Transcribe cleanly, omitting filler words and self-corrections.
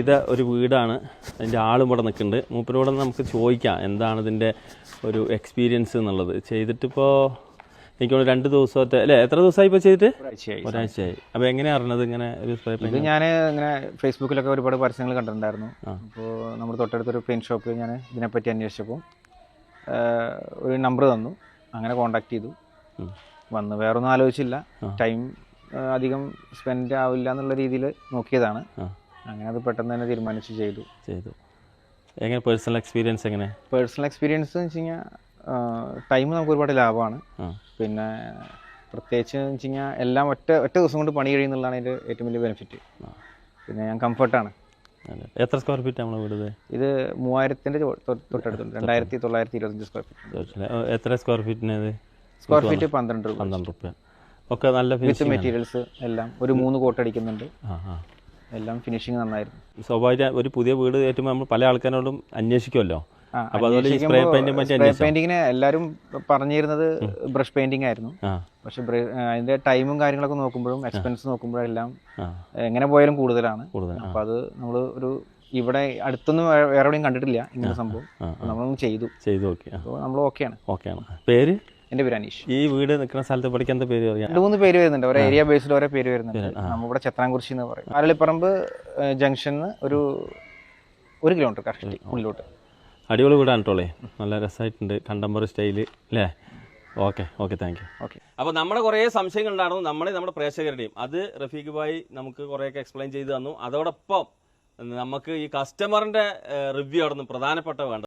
ഇത് ഒരു വീടാണ്, അതിൻ്റെ ആളും ഇവിടെ നിൽക്കുന്നുണ്ട്. മൂപ്പരോടെ നമുക്ക് ചോദിക്കാം എന്താണ് ഇതിൻ്റെ ഒരു എക്സ്പീരിയൻസ് എന്നുള്ളത്. ചെയ്തിട്ടിപ്പോൾ എനിക്ക് 2 ദിവസത്തെ അല്ലേ, എത്ര ദിവസമായി ഇപ്പോൾ ചെയ്തിട്ട്? ഒരാഴ്ചയായി. അപ്പോൾ എങ്ങനെയാണ് അറിഞ്ഞത് ഇങ്ങനെ ഒരു സ്പ്രേ പെയിൻറ്? ഞാൻ ഇങ്ങനെ ഫേസ്ബുക്കിലൊക്കെ ഒരുപാട് പരസ്യങ്ങൾ കണ്ടിട്ടുണ്ടായിരുന്നു. അപ്പോൾ നമ്മൾ തൊട്ടടുത്തൊരു പെയിൻറ് ഷോപ്പിൽ ഞാൻ ഇതിനെപ്പറ്റി അന്വേഷിച്ചപ്പോൾ ഒരു നമ്പർ തന്നു. അങ്ങനെ കോണ്ടാക്ട് ചെയ്തു, വന്ന് വേറൊന്നും ആലോചിച്ചില്ല. ടൈം അധികം സ്പെൻഡ് ആവില്ല എന്നുള്ള രീതിയിൽ നോക്കിയതാണ്. അങ്ങനെ അത് പെട്ടെന്ന് തന്നെ തീരുമാനിച്ച് ചെയ്തു. എങ്ങനെ പേഴ്സണൽ എക്സ്പീരിയൻസ് എന്ന് വെച്ച് കഴിഞ്ഞാൽ ടൈം നമുക്ക് ഒരുപാട് ലാഭമാണ്. പിന്നെ പ്രത്യേകിച്ച് എന്ന് വെച്ച് കഴിഞ്ഞാൽ എല്ലാം ഒറ്റ ദിവസം കൊണ്ട് പണി കഴിയുന്നുള്ളതാണ് അതിൻ്റെ ഏറ്റവും വലിയ ബെനിഫിറ്റ്. പിന്നെ ഞാൻ കംഫർട്ടാണ്. എത്ര സ്ക്വയർ ഫീറ്റ് നമ്മൾ വീട്? ഇത് 3000-ൻ്റെ തൊട്ടടുത്തുണ്ട്. 2925 സ്ക്വയർ ഫീറ്റ്. എത്ര സ്ക്വയർ ഫീറ്റിന്? സ്ക്വയർ ഫീറ്റ് 12 രൂപ. ഒക്കെ നല്ല വിത്ത് മെറ്റീരിയൽസ് എല്ലാം ഒരു 3 കോട്ട് അടിക്കുന്നുണ്ട്. എല്ലാം ഫിനിഷിങ് നന്നായിരുന്നു. സ്വാഭാവിക ഒരു പുതിയ വീട് കയറ്റുമ്പോൾ നമ്മൾ പല ആൾക്കാരോടും അന്വേഷിക്കുമല്ലോ. സ്പ്രേ പെയിന്റിങ്ങിന് എല്ലാവരും പറഞ്ഞിരുന്നത് ബ്രഷ് പെയിന്റിംഗ് ആയിരുന്നു. പക്ഷെ അതിന്റെ ടൈമും കാര്യങ്ങളൊക്കെ നോക്കുമ്പോഴും എക്സ്പെൻസ് നോക്കുമ്പോഴും എല്ലാം എങ്ങനെ പോയാലും കൂടുതലാണ്. അപ്പൊ അത് നമ്മൾ ഒരു ഇവിടെ അടുത്തൊന്നും വേറെ എവിടെയും കണ്ടിട്ടില്ല ഇങ്ങനെ സംഭവം. നമ്മളൊന്നും ചെയ്തു നോക്കി. നമ്മൾ ഓക്കെയാണ്. പേര്? എന്റെ പേര് അനീഷ്. ഈ വീട് നിൽക്കുന്ന സ്ഥലത്ത് പഠിക്കാൻ എന്താ പേര്? 2-3 പേര് വരുന്നുണ്ട്. ഓരോ ഏരിയ ബേസിൽ ഓരോ പേര് വരുന്നുണ്ട്. നമ്മളിവിടെ ചെത്രാംകുറിശി എന്ന് പറയും. ആരളിപ്പറമ്പ് ജംഗ്ഷനിൽ ഒരു 1 കിലോമീറ്റർ കഷ്ടി ഉള്ളിലോട്ട്. അടിപൊളി വീടാണ് കേട്ടോളേ, നല്ല രസമായിട്ടുണ്ട്, കണ്ടംപററി സ്റ്റൈല് അല്ലേ? Okay thank you. അപ്പോൾ നമ്മുടെ കുറേ സംശയങ്ങൾ ഉണ്ടായിരുന്നു നമ്മുടെ പ്രേക്ഷകരുടെയും. അത് റഫീഖ് ഭായി നമുക്ക് കുറേയൊക്കെ എക്സ്പ്ലെയിൻ ചെയ്ത് തന്നു. അതോടൊപ്പം നമുക്ക് ഈ കസ്റ്റമറിൻ്റെ റിവ്യൂ ആയിരുന്നു പ്രധാനപ്പെട്ട വേണ്ടത്.